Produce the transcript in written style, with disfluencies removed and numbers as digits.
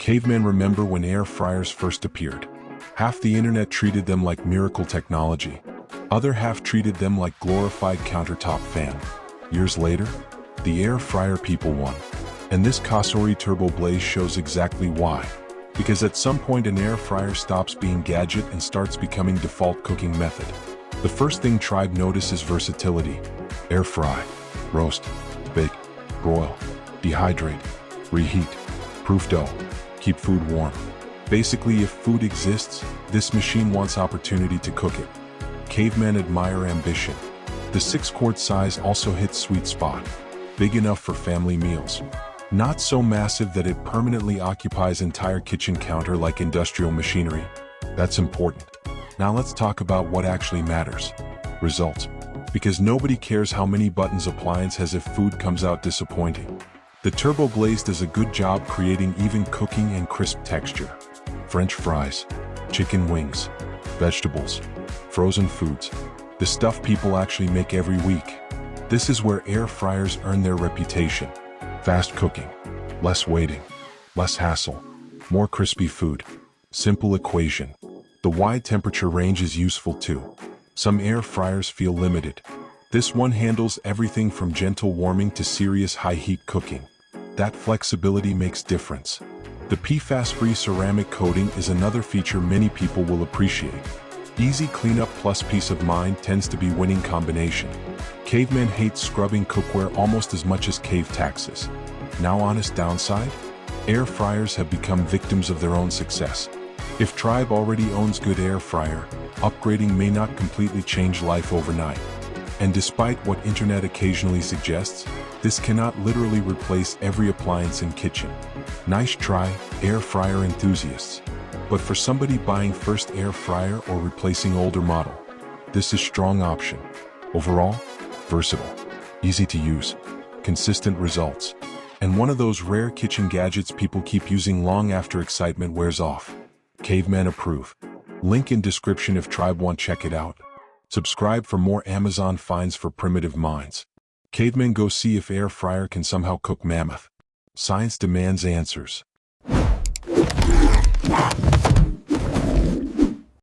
Cavemen remember when air fryers first appeared. Half the internet treated them like miracle technology. Other half treated them like glorified countertop fan. Years later, the air fryer people won. And this Cosori TurboBlaze shows exactly why. Because at some point an air fryer stops being gadget and starts becoming default cooking method. The first thing Tribe notices is versatility. Air fry, roast, bake, broil, dehydrate, reheat, proof dough, keep food warm. Basically, if food exists, this machine wants opportunity to cook it. Cavemen admire ambition. The 6-quart size also hits sweet spot. Big enough for family meals. Not so massive that it permanently occupies entire kitchen counter like industrial machinery. That's important. Now let's talk about what actually matters. Results. Because nobody cares how many buttons appliance has if food comes out disappointing. The TurboBlaze does a good job creating even cooking and crisp texture. French fries, chicken wings, vegetables, frozen foods. The stuff people actually make every week. This is where air fryers earn their reputation. Fast cooking, less waiting, less hassle, more crispy food. Simple equation. The wide temperature range is useful too. Some air fryers feel limited. This one handles everything from gentle warming to serious high heat cooking. That flexibility makes difference. The PFAS-free ceramic coating is another feature many people will appreciate. Easy cleanup plus peace of mind tends to be winning combination. Cavemen hate scrubbing cookware almost as much as cave taxes. Now honest downside? Air fryers have become victims of their own success. If Tribe already owns good air fryer, upgrading may not completely change life overnight. And despite what internet occasionally suggests, this cannot literally replace every appliance in kitchen. Nice try, air fryer enthusiasts. But for somebody buying first air fryer or replacing older model, this is strong option. Overall, versatile, easy to use, consistent results, and one of those rare kitchen gadgets people keep using long after excitement wears off. Caveman approve. Link in description if Tribe want check it out. Subscribe for more Amazon finds for primitive minds. Caveman go see if air fryer can somehow cook mammoth. Science demands answers.